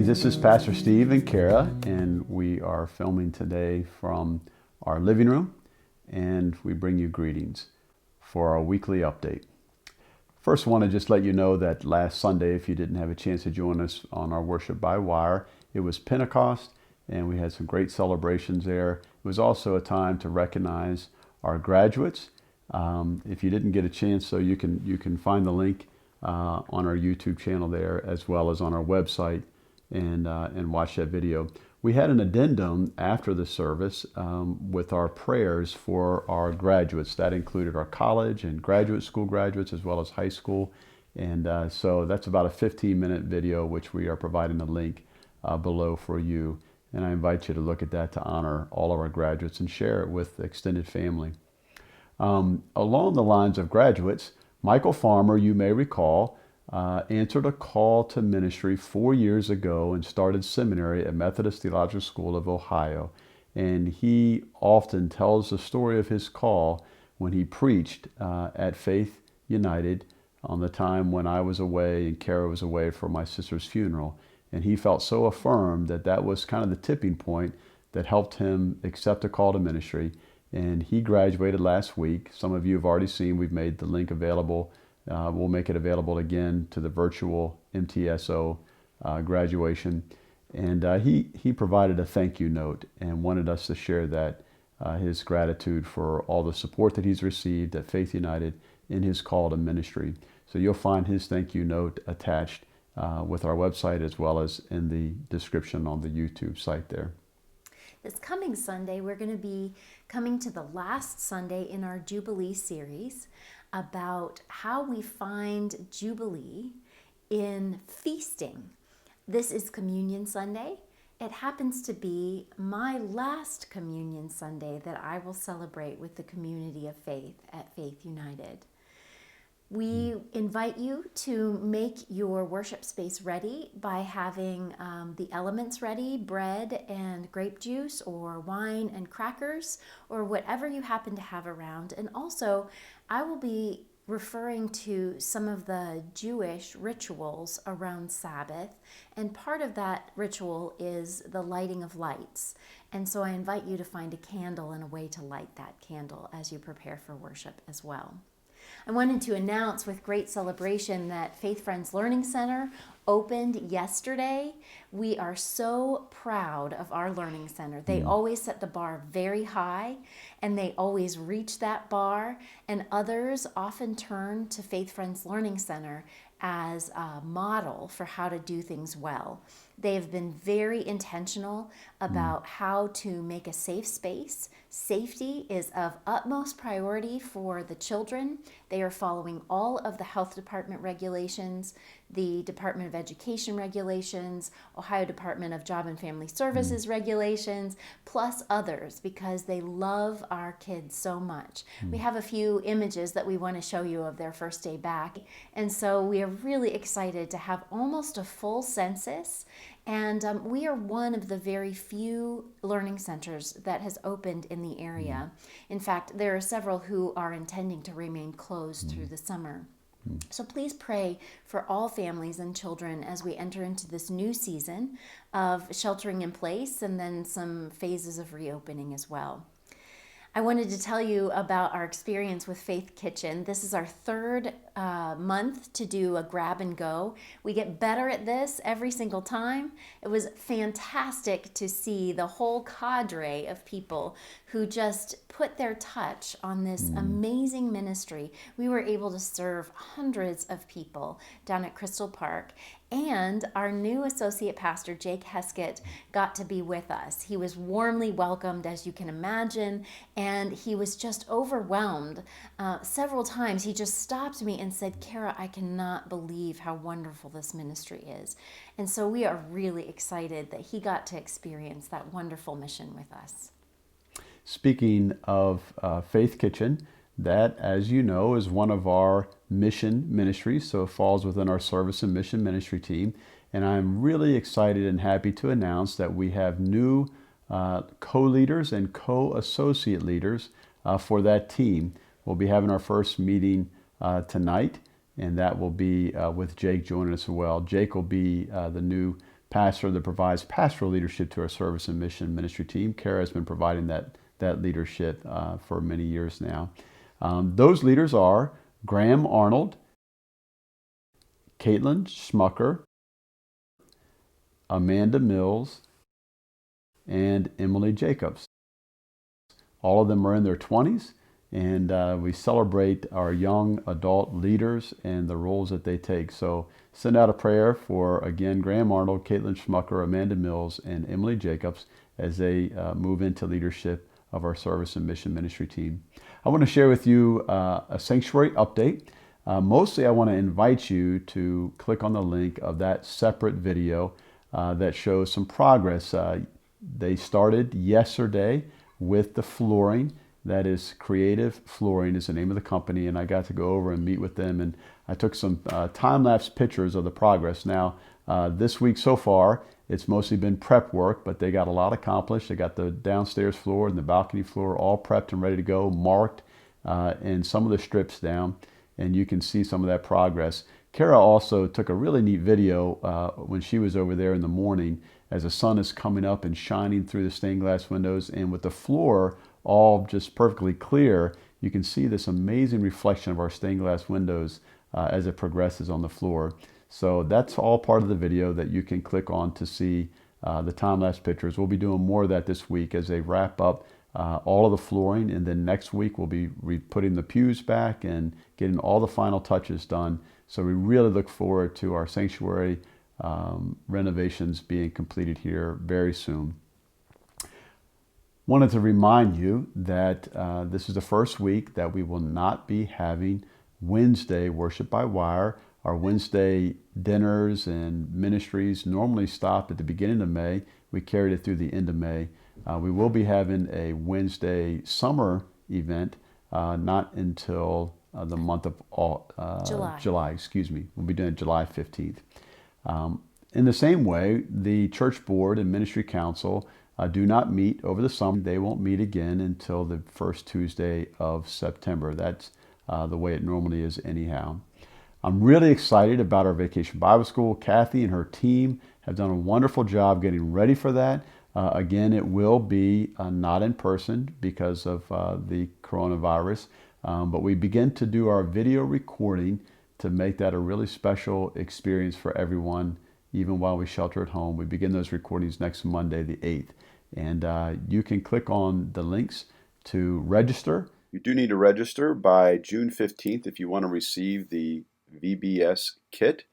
Greetings, this is Pastor Steve and Kara, and we are filming today from our living room, and we bring you greetings for our weekly update. First, I want to just let you know that last Sunday, if you didn't have a chance to join us on our worship by wire, it was Pentecost, and we had some great celebrations there. It was also a time to recognize our graduates. If you didn't get a chance, so you can find the link on our YouTube channel there, as well as on our website, and watch that video. We had an addendum after the service with our prayers for our graduates. That included our college and graduate school graduates, as well as high school. And so that's about a 15-minute video, which we are providing a link below for you. And I invite you to look at that to honor all of our graduates and share it with the extended family. Along the lines of graduates, Michael Farmer, you may recall, answered a call to ministry 4 years ago and started seminary at Methodist Theological School of Ohio. And he often tells the story of his call when he preached at Faith United on the time when I was away and Kara was away for my sister's funeral. And he felt so affirmed that that was kind of the tipping point that helped him accept a call to ministry. And he graduated last week. Some of you have already seen, we've made the link available. We'll make it available again to the virtual MTSO graduation. And he provided a thank you note and wanted us to share that, his gratitude for all the support that he's received at Faith United in his call to ministry. So you'll find his thank you note attached with our website, as well as in the description on the YouTube site there. This coming Sunday, we're going to be coming to the last Sunday in our Jubilee series about how we find Jubilee in feasting. This is Communion Sunday. It happens to be my last Communion Sunday that I will celebrate with the community of faith at Faith United. We invite you to make your worship space ready by having the elements ready, bread and grape juice, or wine and crackers, or whatever you happen to have around. And also, I will be referring to some of the Jewish rituals around Sabbath, and part of that ritual is the lighting of lights. And so I invite you to find a candle and a way to light that candle as you prepare for worship as well. I wanted to announce with great celebration that Faith Friends Learning Center opened yesterday. We are so proud of our Learning Center. They always set the bar very high, and they always reach that bar, and others often turn to Faith Friends Learning Center as a model for how to do things well. They have been very intentional about how to make a safe space. Safety is of utmost priority for the children. They are following all of the health department regulations, the Department of Education regulations, Ohio Department of Job and Family Services regulations, plus others, because they love our kids so much. We have a few images that we want to show you of their first day back. And so we are really excited to have almost a full census. And we are one of the very few learning centers that has opened in the area. In fact, there are several who are intending to remain closed through the summer. So please pray for all families and children as we enter into this new season of sheltering in place and then some phases of reopening as well. I wanted to tell you about our experience with Faith Kitchen. This is our third month to do a grab and go. We get better at this every single time. It was fantastic to see the whole cadre of people who just put their touch on this amazing ministry. We were able to serve hundreds of people down at Crystal Park. And our new associate pastor, Jake Heskett, got to be with us. He was warmly welcomed, as you can imagine, and he was just overwhelmed. Several times he just stopped me and said, "Kara, I cannot believe how wonderful this ministry is." And so we are really excited that he got to experience that wonderful mission with us. Speaking of Faith Kitchen, that, as you know, is one of our mission ministries, so it falls within our service and mission ministry team. And I'm really excited and happy to announce that we have new co-leaders and co-associate leaders for that team. We'll be having our first meeting tonight, and that will be with Jake joining us as well. Jake will be the new pastor that provides pastoral leadership to our service and mission ministry team. Kara has been providing that leadership for many years now. Those leaders are Graham Arnold, Caitlin Schmucker, Amanda Mills, and Emily Jacobs. All of them are in their 20s, and we celebrate our young adult leaders and the roles that they take. So send out a prayer for, again, Graham Arnold, Caitlin Schmucker, Amanda Mills, and Emily Jacobs as they move into leadership of our service and mission ministry team. I want to share with you a sanctuary update. Mostly I want to invite you to click on the link of that separate video that shows some progress. They started yesterday with the flooring. That is Creative Flooring is the name of the company, and I got to go over and meet with them, and I took some time-lapse pictures of the progress. Now, this week so far, it's mostly been prep work, but they got a lot accomplished. They got the downstairs floor and the balcony floor all prepped and ready to go, marked, and some of the strips down, and you can see some of that progress. Kara also took a really neat video when she was over there in the morning as the sun is coming up and shining through the stained glass windows, and with the floor all just perfectly clear, you can see this amazing reflection of our stained glass windows as it progresses on the floor. So that's all part of the video that you can click on to see the time-lapse pictures. We'll be doing more of that this week as they wrap up all of the flooring, and then next week we'll be putting the pews back and getting all the final touches done. So we really look forward to our sanctuary renovations being completed here very soon. Wanted to remind you that this is the first week that we will not be having Wednesday Worship by Wire. Our Wednesday dinners and ministries normally stop at the beginning of May. We carried it through the end of May. We will be having a Wednesday summer event, not until the month of July. We'll be doing it July 15th. In the same way, the church board and ministry council do not meet over the summer. They won't meet again until the first Tuesday of September. That's the way it normally is anyhow. I'm really excited about our Vacation Bible School. Kathy and her team have done a wonderful job getting ready for that. Again, it will be not in person because of the coronavirus, but we begin to do our video recording to make that a really special experience for everyone, even while we shelter at home. We begin those recordings next Monday, the 8th. And you can click on the links to register. You do need to register by June 15th if you want to receive the VBS kit.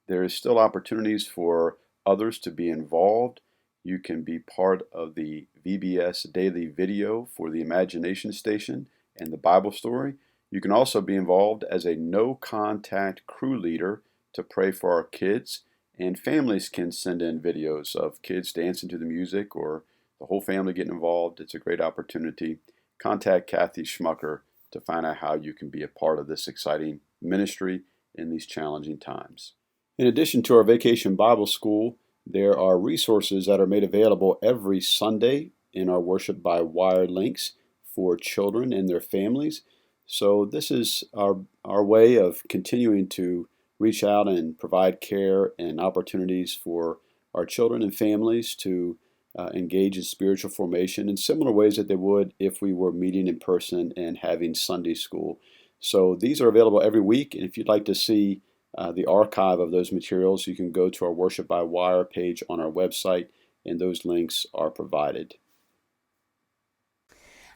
There is still opportunities for others to be involved. You can be part of the VBS daily video for the Imagination Station and the Bible story. You can also be involved as a no-contact crew leader to pray for our kids, and families can send in videos of kids dancing to the music or the whole family getting involved. It's a great opportunity. Contact Kathy Schmucker to find out how you can be a part of this exciting ministry in these challenging times. In addition to our Vacation Bible School, there are resources that are made available every Sunday in our Worship by Wire links for children and their families. So this is our way of continuing to reach out and provide care and opportunities for our children and families to engage in spiritual formation in similar ways that they would if we were meeting in person and having Sunday school. So these are available every week, and if you'd like to see the archive of those materials, you can go to our Worship by Wire page on our website, and those links are provided.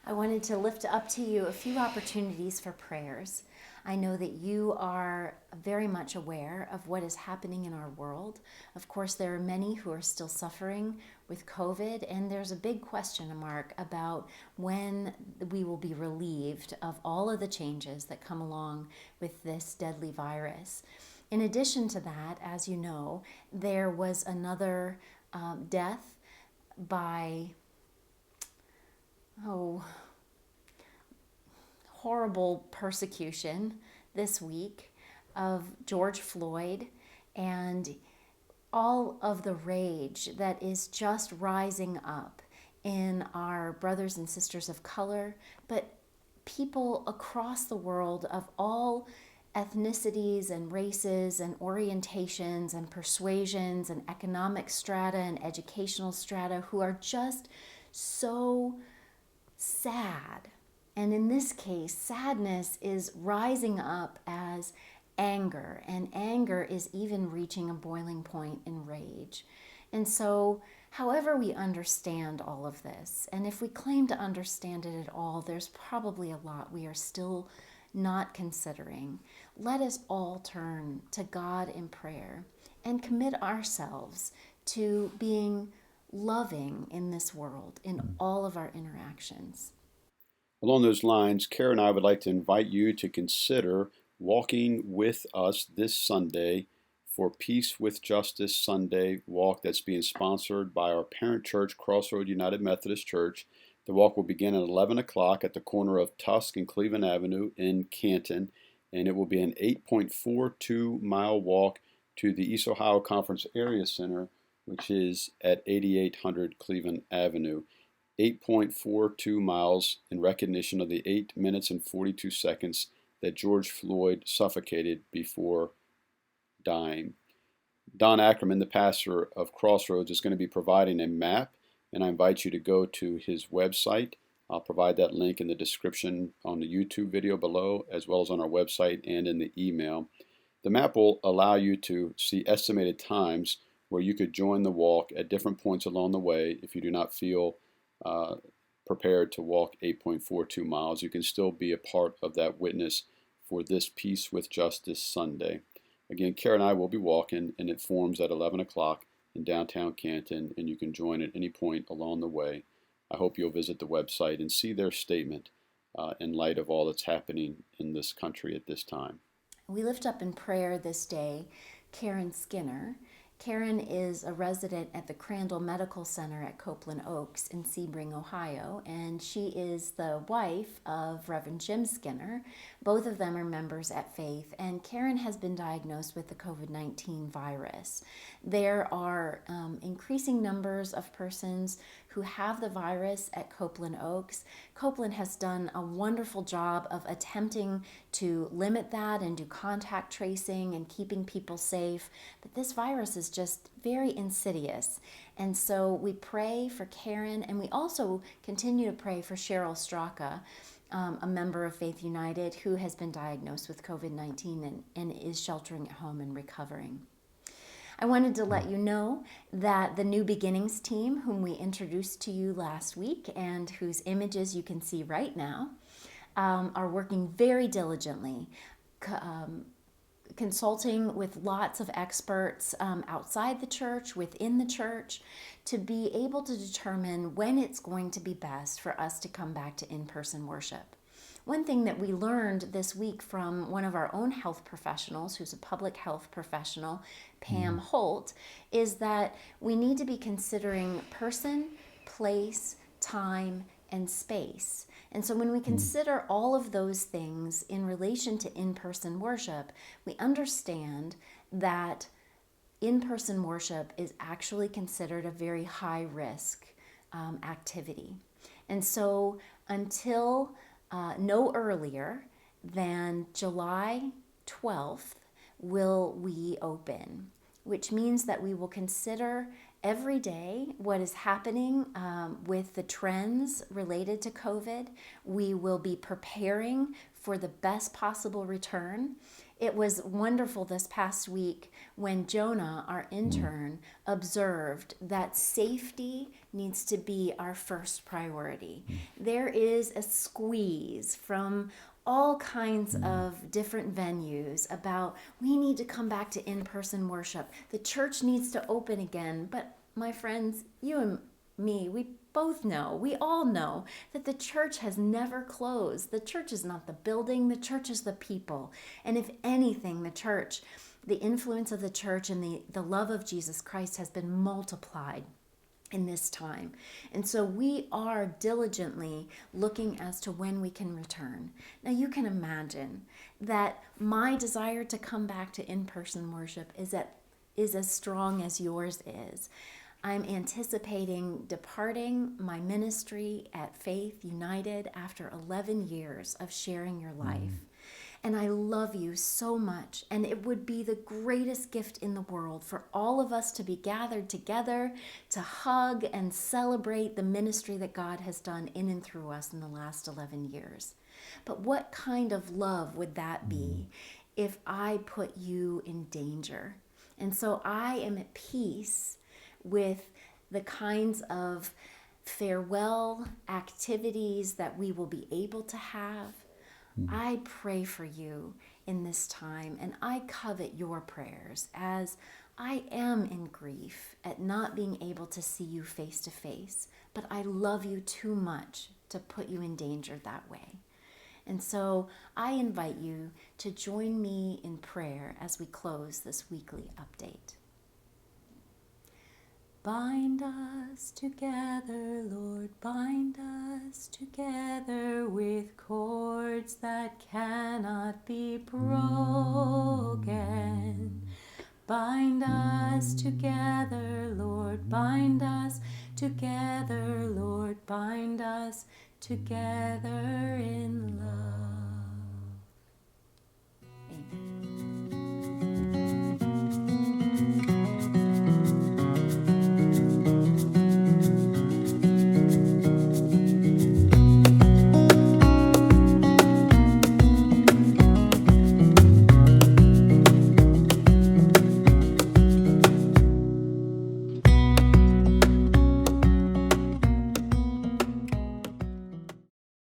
I wanted to lift up to you a few opportunities for prayers. I know that you are very much aware of what is happening in our world. Of course, there are many who are still suffering with COVID, and there's a big question mark about when we will be relieved of all of the changes that come along with this deadly virus. In addition to that, as you know, there was another death by horrible persecution this week of George Floyd, and all of the rage that is just rising up in our brothers and sisters of color, but people across the world of all ethnicities and races and orientations and persuasions and economic strata and educational strata who are just so sad. And in this case, sadness is rising up as anger, and anger is even reaching a boiling point in rage. And so, however we understand all of this, and if we claim to understand it at all, there's probably a lot we are still not considering. Let us all turn to God in prayer and commit ourselves to being loving in this world in all of our interactions. Along those lines, Kara and I would like to invite you to consider walking with us this Sunday for Peace with Justice Sunday walk that's being sponsored by our parent church, Crossroad United Methodist Church. The walk will begin at 11 o'clock at the corner of Tusk and Cleveland Avenue in Canton, and it will be an 8.42-mile walk to the East Ohio Conference Area Center, which is at 8800 Cleveland Avenue. 8.42 miles in recognition of the 8 minutes and 42 seconds that George Floyd suffocated before dying. Don Ackerman, the pastor of Crossroads, is going to be providing a map, and I invite you to go to his website. I'll provide that link in the description on the YouTube video below, as well as on our website and in the email. The map will allow you to see estimated times where you could join the walk at different points along the way if you do not feel prepared to walk 8.42 miles. You can still be a part of that witness for this Peace with Justice Sunday. Again, Kara and I will be walking, and it forms at 11 o'clock in downtown Canton, and you can join at any point along the way. I hope you'll visit the website and see their statement in light of all that's happening in this country at this time. We lift up in prayer this day Karen Skinner. Karen is a resident at the Crandall Medical Center at Copeland Oaks in Sebring, Ohio, and she is the wife of Reverend Jim Skinner. Both of them are members at Faith, and Karen has been diagnosed with the COVID-19 virus. There are increasing numbers of persons who have the virus at Copeland Oaks. Copeland has done a wonderful job of attempting to limit that and do contact tracing and keeping people safe, but this virus is just very insidious. And so we pray for Karen, and we also continue to pray for Cheryl Straka, a member of Faith United who has been diagnosed with COVID-19 and is sheltering at home and recovering. I wanted to let you know that the New Beginnings team, whom we introduced to you last week and whose images you can see right now, are working very diligently, consulting with lots of experts outside the church, within the church, to be able to determine when it's going to be best for us to come back to in-person worship. One thing that we learned this week from one of our own health professionals, who's a public health professional, Pam Holt, is that we need to be considering person, place, time, and space. And so when we consider all of those things in relation to in-person worship, we understand that in-person worship is actually considered a very high-risk activity. And so until no earlier than July 12th will we open, which means that we will consider every day what is happening with the trends related to COVID. We will be preparing for the best possible return. It was wonderful this past week when Jonah, our intern, observed that safety needs to be our first priority. There is a squeeze from all kinds of different venues about we need to come back to in-person worship. The church needs to open again. But my friends, you and me, we both know, we all know that the church has never closed. The church is not the building, the church is the people. And if anything, the church, the influence of the church and the love of Jesus Christ has been multiplied in this time. And so we are diligently looking as to when we can return. Now you can imagine that my desire to come back to in-person worship is as strong as yours is. I'm anticipating departing my ministry at Faith United after 11 years of sharing your life. And I love you so much. And it would be the greatest gift in the world for all of us to be gathered together to hug and celebrate the ministry that God has done in and through us in the last 11 years. But what kind of love would that be if I put you in danger? And so I am at peace with the kinds of farewell activities that we will be able to have. I pray for you in this time, and I covet your prayers as I am in grief at not being able to see you face to face, but I love you too much to put you in danger that way. And so I invite you to join me in prayer as we close this weekly update. Bind us together, Lord, bind us together with cords that cannot be broken. Bind us together, Lord, bind us together, Lord, bind us together in love.